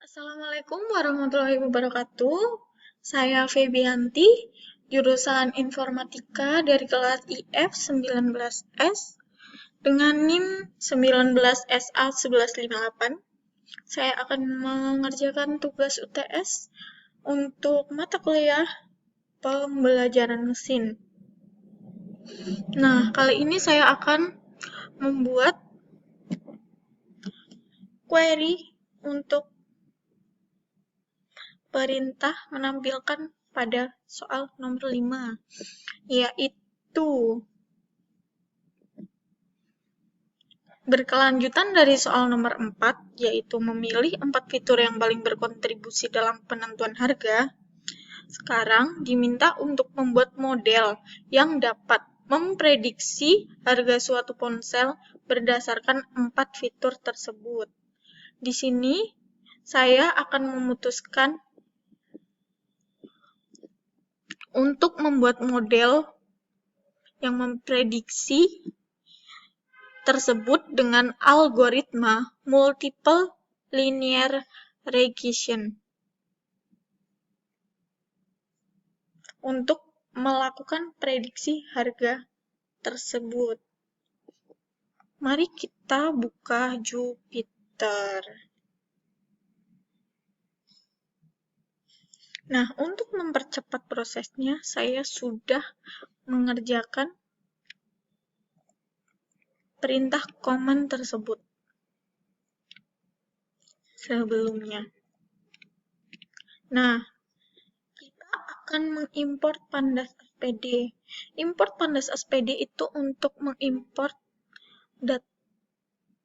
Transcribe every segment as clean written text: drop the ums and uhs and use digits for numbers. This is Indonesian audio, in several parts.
Assalamualaikum warahmatullahi wabarakatuh. Saya Febianti, jurusan Informatika dari kelas IF 19S dengan NIM 19SA1158. Saya akan mengerjakan tugas UTS untuk mata kuliah pembelajaran mesin. Nah, kali ini saya akan membuat query untuk perintah menampilkan pada soal nomor 5, yaitu berkelanjutan dari soal nomor 4, yaitu memilih 4 fitur yang paling berkontribusi dalam penentuan harga. Sekarang diminta untuk membuat model yang dapat memprediksi harga suatu ponsel berdasarkan 4 fitur tersebut. Di sini saya akan memutuskan untuk membuat model yang memprediksi tersebut dengan algoritma multiple linear regression untuk melakukan prediksi harga tersebut. Mari kita buka Jupyter. Nah, untuk mempercepat prosesnya, saya sudah mengerjakan perintah command tersebut sebelumnya. Nah, kita akan mengimport pandas SPD. Import pandas SPD itu untuk mengimport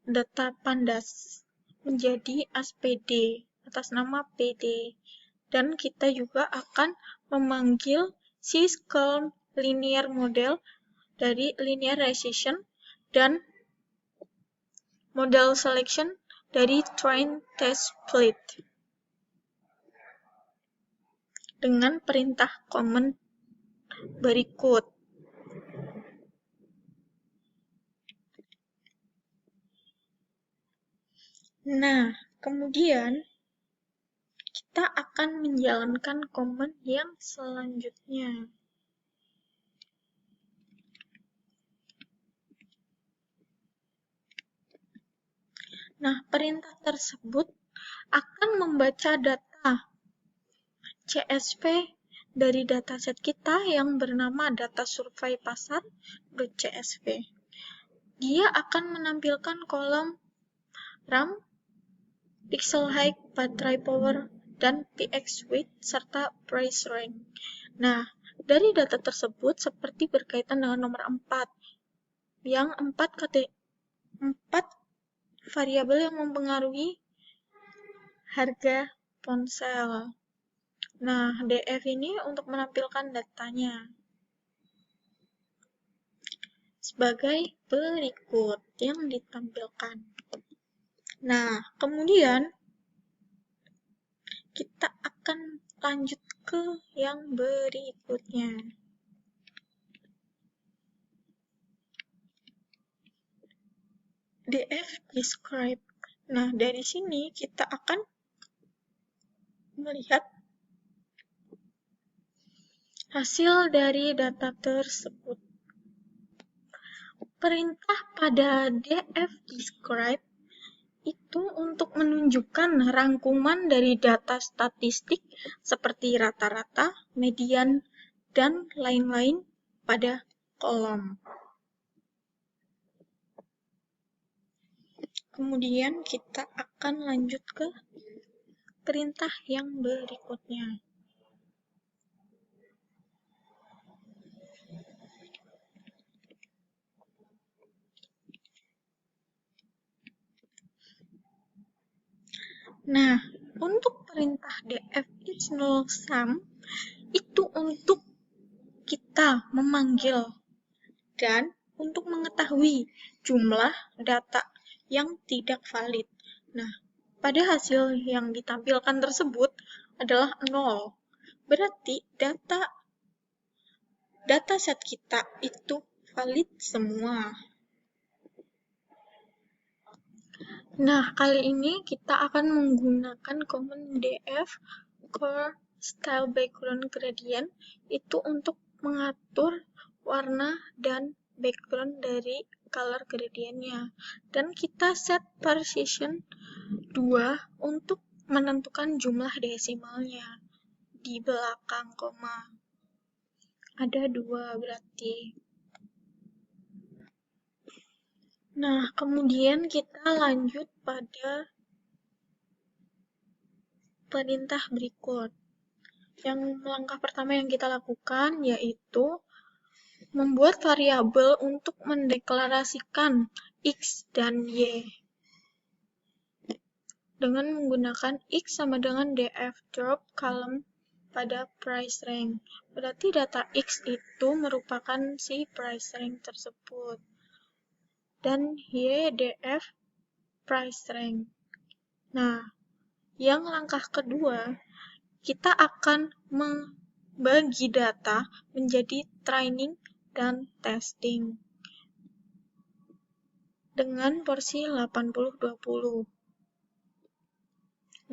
data pandas menjadi SPD atas nama PD. Dan kita juga akan memanggil Syscalm linear model dari linear regression dan model selection dari train test split dengan perintah command berikut. Nah, kemudian kita akan menjalankan command yang selanjutnya. Nah, perintah tersebut akan membaca data CSV dari dataset kita yang bernama data survei pasar.csv. Dia akan menampilkan kolom RAM, pixel height, baterai power, dan px width, serta price range. Nah, dari data tersebut seperti berkaitan dengan nomor 4, yang 4 variabel yang mempengaruhi harga ponsel. Nah, DF ini untuk menampilkan datanya sebagai berikut yang ditampilkan. Nah, kemudian kita akan lanjut ke yang berikutnya. DF describe. Nah, dari sini kita akan melihat hasil dari data tersebut. Perintah pada DF describe itu untuk menunjukkan rangkuman dari data statistik seperti rata-rata, median, dan lain-lain pada kolom. Kemudian kita akan lanjut ke perintah yang berikutnya. Nah, untuk perintah df is null sum itu untuk kita memanggil dan untuk mengetahui jumlah data yang tidak valid. Nah, pada hasil yang ditampilkan tersebut adalah 0. Berarti dataset kita itu valid semua. Nah, kali ini kita akan menggunakan command df core style background gradient itu untuk mengatur warna dan background dari color gradientnya. Dan kita set precision 2 untuk menentukan jumlah desimalnya di belakang koma. Ada 2 berarti. Nah, kemudian kita lanjut pada perintah berikut. Yang langkah pertama yang kita lakukan yaitu membuat variabel untuk mendeklarasikan X dan Y. Dengan menggunakan X sama dengan df drop column pada price rank. Berarti data X itu merupakan si price rank tersebut. Dan Y df price rank. Nah, yang langkah kedua, kita akan membagi data menjadi training dan testing dengan porsi 80-20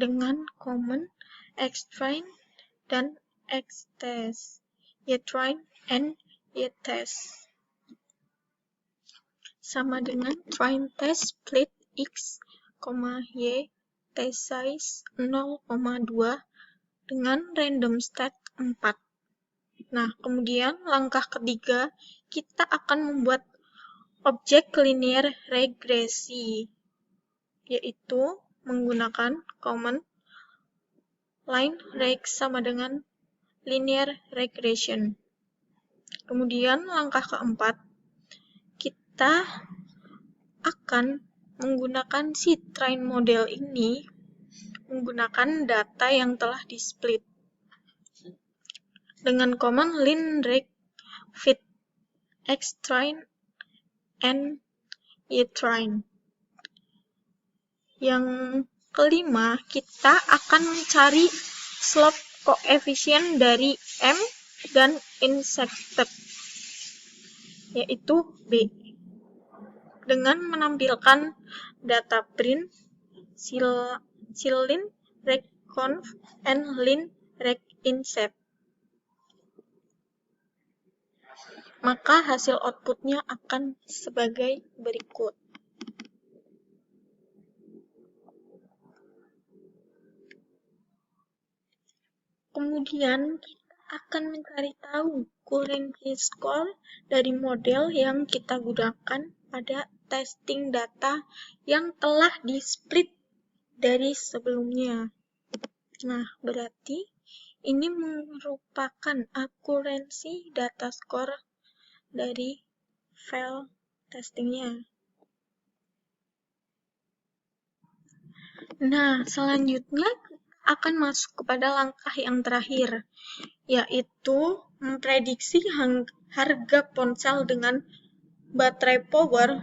dengan command xtrain dan xtest, ytrain and ytest sama dengan train test split x, y test size 0,2 dengan random stat 4. Nah, kemudian langkah ketiga, kita akan membuat objek linear regresi, yaitu menggunakan command line reg sama dengan linear regression. Kemudian langkah keempat, kita akan menggunakan si train model ini menggunakan data yang telah di-split dengan command linreg fit xtrain and ytrain. Yang kelima, kita akan mencari slope koefisien dari M dan intersected, yaitu B, dengan menampilkan data print clin reg conv and lin reg inset. Maka hasil outputnya akan sebagai berikut. Kemudian kita akan mencari tahu currency score dari model yang kita gunakan pada testing data yang telah di-split dari sebelumnya. Nah, berarti ini merupakan akurensi data score dari file testingnya. Nah, selanjutnya akan masuk kepada langkah yang terakhir, yaitu memprediksi harga ponsel dengan baterai power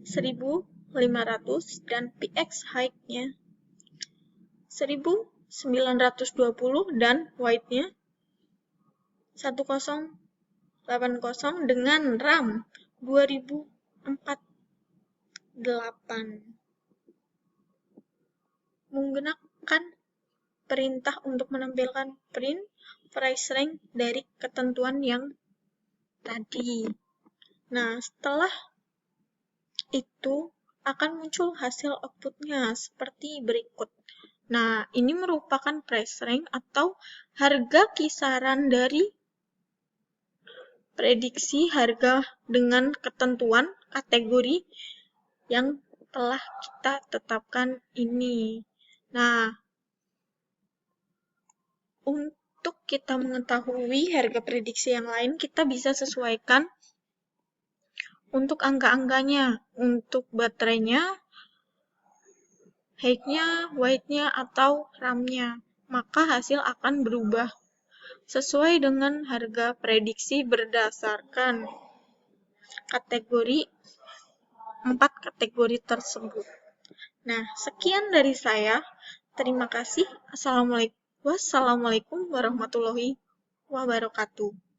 1500 dan px height-nya 1920 dan width-nya 1080 dengan RAM 2048. Menggunakan perintah untuk menampilkan print price rank dari ketentuan yang tadi. Nah, setelah itu akan muncul hasil outputnya seperti berikut. Nah, ini merupakan price rank atau harga kisaran dari prediksi harga dengan ketentuan kategori yang telah kita tetapkan ini. Nah, untuk kita mengetahui harga prediksi yang lain, kita bisa sesuaikan untuk angka-angkanya, untuk baterainya, height-nya, width-nya, atau RAM-nya. Maka hasil akan berubah sesuai dengan harga prediksi berdasarkan kategori 4 kategori tersebut. Nah, sekian dari saya. Terima kasih. Wassalamualaikum warahmatullahi wabarakatuh.